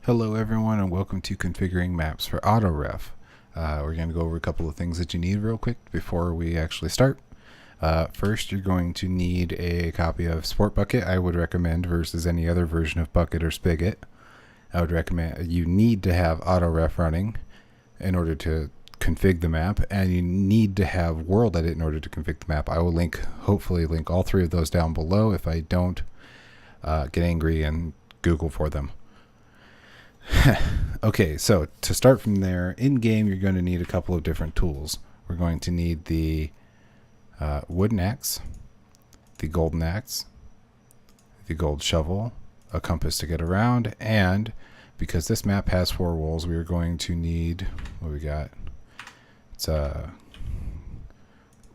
Hello everyone and welcome to Configuring Maps for AutoRef. We're going to go over a couple of things that you need real quick before we actually start. First, you're going to need a copy of Sport Bucket. I would recommend versus any other version of Bucket or Spigot. I would recommend you need to have AutoRef running in order to configure the map, and you need to have World Edit in order to configure the map. I will hopefully link all three of those down below if I don't get angry and Google for them. Okay, so to start from there, in game you're going to need a couple of different tools. We're going to need the wooden axe, the golden axe, the gold shovel, a compass to get around, and because this map has 4 walls, we are going to need, what we got? It's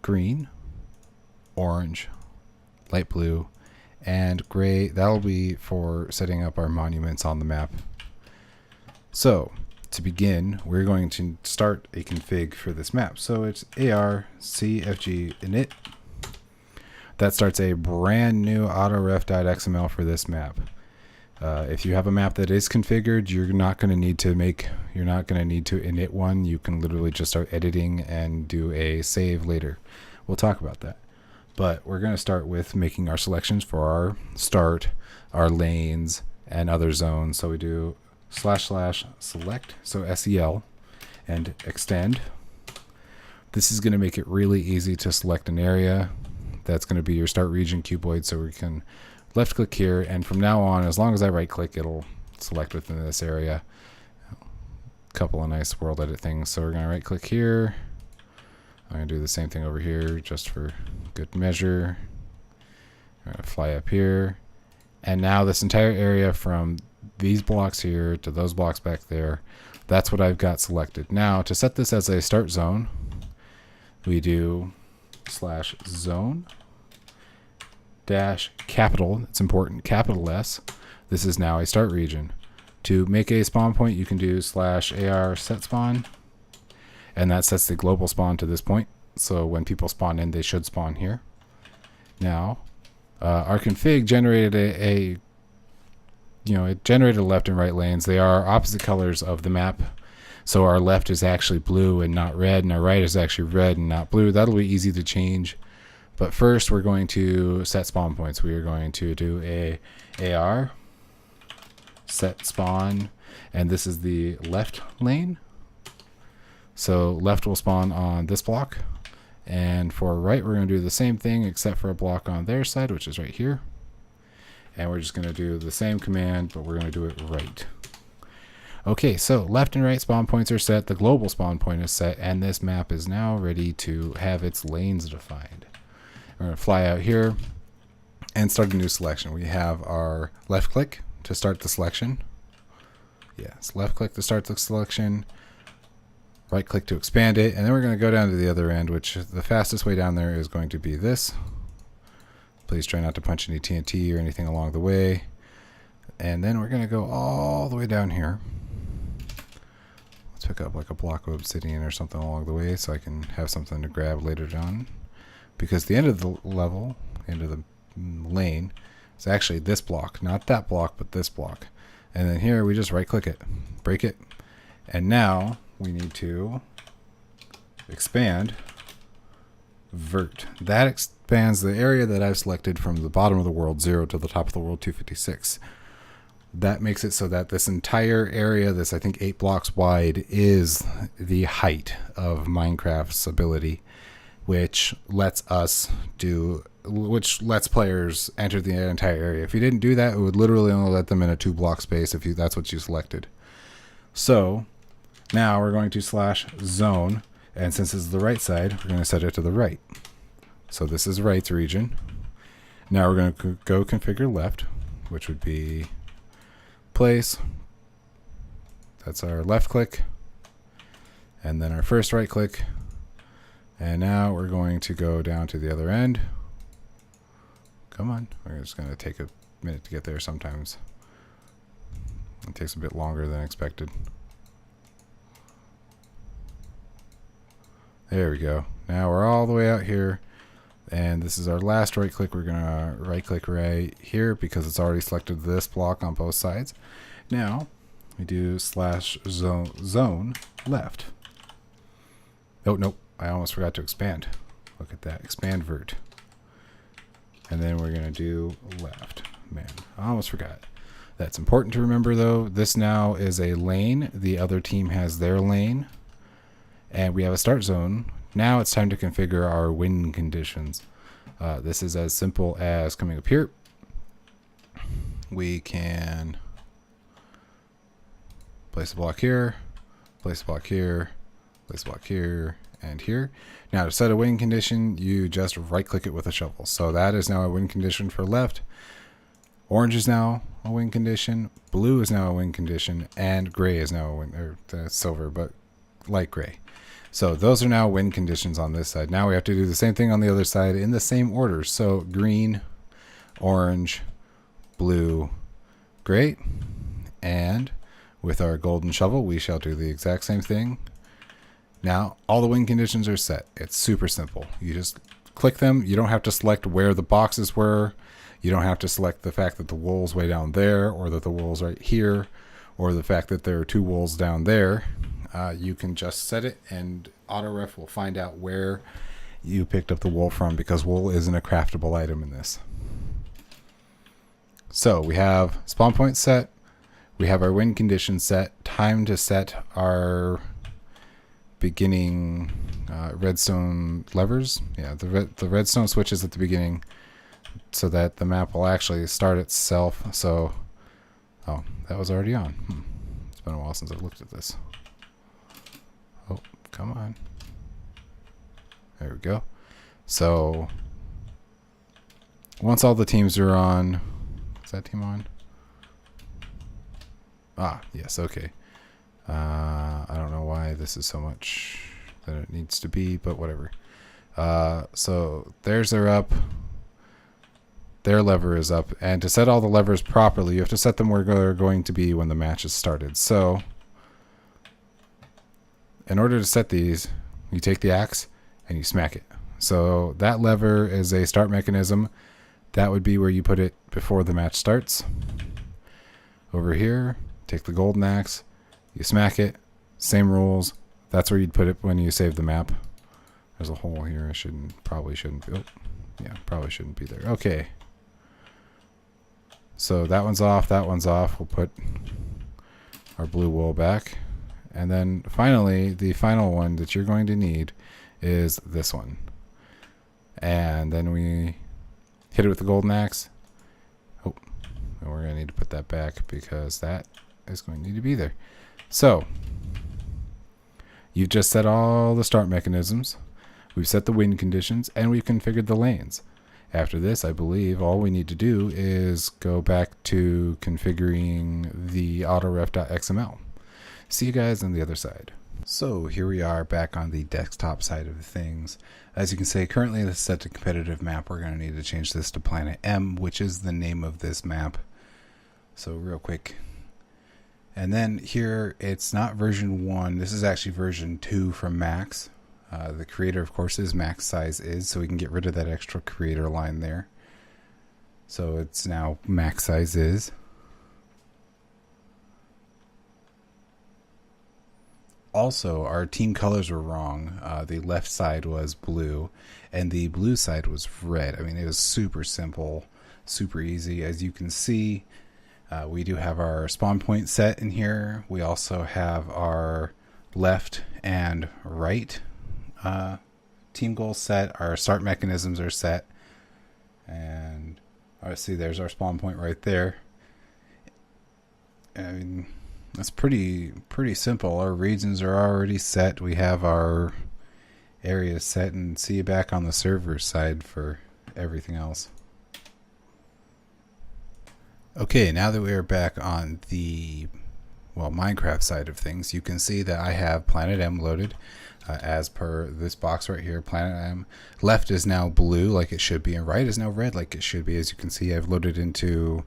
green, orange, light blue, and gray. That'll be for setting up our monuments on the map. So, to begin, we're going to start a config for this map. So it's AR-CFG init. That starts a brand new autoref.xml for this map. If you have a map that is configured, you're not going to need to init one. You can literally just start editing and do a save later. We'll talk about that. But we're going to start with making our selections for our start, our lanes, and other zones. So we do //select, so SEL, and extend. This is going to make it really easy to select an area. That's going to be your start region cuboid, so we can left click here, and from now on, as long as I right click, it'll select within this area. A couple of nice world edit things. So we're going to right click here. I'm going to do the same thing over here just for good measure. I'm going to fly up here, and now this entire area from these blocks here to those blocks back there, that's what I've got selected. Now to set this as a start zone, we do /zone capital, it's important, capital S. This is now a start region. To make a spawn point, you can do /AR set spawn, and that sets the global spawn to this point. So when people spawn in, they should spawn here. Now our config generated it generated left and right lanes. They are opposite colors of the map. So our left is actually blue and not red, and our right is actually red and not blue. That'll be easy to change. But first we're going to set spawn points. We are going to do a AR set spawn, and this is the left lane. So left will spawn on this block, and for right we're going to do the same thing except for a block on their side, which is right here. And we're just going to do the same command, but we're going to do it right. Okay, so left and right spawn points are set, the global spawn point is set, and this map is now ready to have its lanes defined. We're going to fly out here and start a new selection. We have our left click to start the selection. Yes, left click to start the selection, right click to expand it, and then we're going to go down to the other end, which the fastest way down there is going to be this. Please try not to punch any TNT or anything along the way. And then we're going to go all the way down here. Let's pick up like a block of obsidian or something along the way so I can have something to grab later on. Because the end of the level, end of the lane, is actually this block. Not that block, but this block. And then here we just right click it, break it. And now we need to expand vert. That expands the area that I've selected from the bottom of the world 0 to the top of the world 256. That makes it so that this entire area, this I think 8 blocks wide, is the height of Minecraft's ability, which lets players enter the entire area. If you didn't do that, it would literally only let them in a 2 block space if that's what you selected. So now we're going to /zone. And since this is the right side, we're going to set it to the right. So this is right's region. Now we're going to go configure left, which would be place. That's our left click. And then our first right click. And now we're going to go down to the other end. Come on. We're just going to take a minute to get there sometimes. It takes a bit longer than expected. There we go. Now we're all the way out here, and this is our last right click. We're gonna right click right here because it's already selected this block on both sides. Now we do slash zone left. Oh, nope. I almost forgot to expand. Look at that. Expand vert. And then we're going to do left. Man, I almost forgot. That's important to remember, though. This now is a lane. The other team has their lane. And we have a start zone. Now it's time to configure our win conditions. This is as simple as coming up here. We can place a block here, place a block here, place a block here, and here. Now to set a win condition, you just right click it with a shovel. So that is now a win condition for left. Orange is now a win condition. Blue is now a win condition. And gray is now a win, or silver, but light gray. So those are now win conditions on this side. Now we have to do the same thing on the other side in the same order. So green, orange, blue, gray. And with our golden shovel, we shall do the exact same thing. Now, all the win conditions are set. It's super simple. You just click them. You don't have to select where the boxes were. You don't have to select the fact that the wool's way down there, or that the wool's right here, or the fact that there are 2 wools down there. You can just set it, and AutoRef will find out where you picked up the wool from, because wool isn't a craftable item in this. So we have spawn point set. We have our win condition set. Time to set our beginning redstone levers. Yeah, the redstone switches at the beginning so that the map will actually start itself. So, oh, that was already on. It's been a while since I've looked at this. Oh, come on. There we go. So, once all the teams are on, is that team on? Ah, yes, okay. I don't know why this is so much that it needs to be, but whatever. So theirs are up. Their lever is up. And to set all the levers properly, you have to set them where they're going to be when the match is started. So in order to set these, you take the axe and you smack it. So that lever is a start mechanism. That would be where you put it before the match starts. Over here, take the golden axe. You smack it, same rules. That's where you'd put it when you save the map. There's a hole here. Probably shouldn't be. Oh, yeah, probably shouldn't be there. Okay. So that one's off. That one's off. We'll put our blue wool back. And then finally, the final one that you're going to need is this one. And then we hit it with the golden axe. Oh, and we're going to need to put that back because that is going to need to be there. So, you've just set all the start mechanisms, we've set the win conditions, and we've configured the lanes. After this, I believe all we need to do is go back to configuring the autoref.xml. See you guys on the other side. So here we are back on the desktop side of things. As you can see, currently this is set to competitive map. We're going to need to change this to Planet M, which is the name of this map. So real quick. And then here, it's not version 1. This is actually version 2 from Max. The creator, of course, is max size is, so we can get rid of that extra creator line there. So it's now max size is. Also, our team colors were wrong. The left side was blue, and the blue side was red. I mean, it was super simple, super easy. As you can see, we do have our spawn point set in here. We also have our left and right team goals set. Our start mechanisms are set. And see, there's our spawn point right there. I mean, that's pretty simple. Our regions are already set. We have our areas set, and see you back on the server side for everything else. Okay, now that we are back on the Minecraft side of things, you can see that I have Planet M loaded as per this box right here. Planet M left is now blue like it should be, and right is now red like it should be. As you can see, I've loaded into,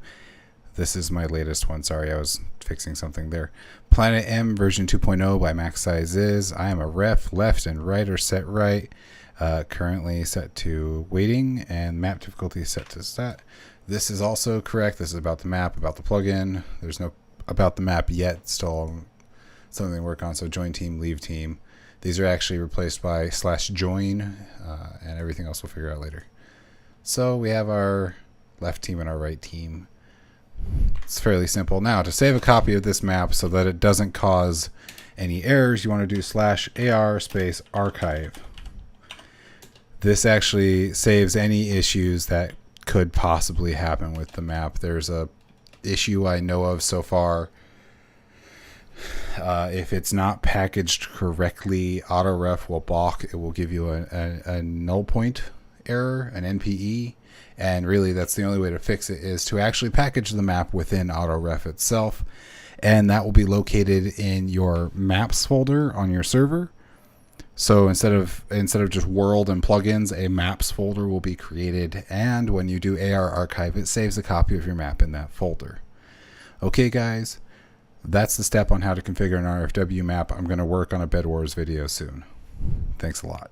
this is my latest one. Sorry, I was fixing something there. Planet M version 2.0 by Max Size is. I am a ref. Left and right are set right. Currently set to waiting, and map difficulty is set to stat. This is also correct. This is about the map, about the plugin. There's no about the map yet. Still something to work on. So join team, leave team. These are actually replaced by /join, and everything else we'll figure out later. So we have our left team and our right team. It's fairly simple. Now, to save a copy of this map so that it doesn't cause any errors, you want to do /AR space archive. This actually saves any issues that could possibly happen with the map. There's a issue I know of so far. If it's not packaged correctly, AutoRef will balk. It will give you a null point error, an NPE, and really that's the only way to fix it, is to actually package the map within AutoRef itself, and that will be located in your maps folder on your server. So instead of just world and plugins, a maps folder will be created, and when you do AR archive, it saves a copy of your map in that folder. Okay guys, that's the step on how to configure an RFW map. I'm going to work on a Bed Wars video soon. Thanks a lot.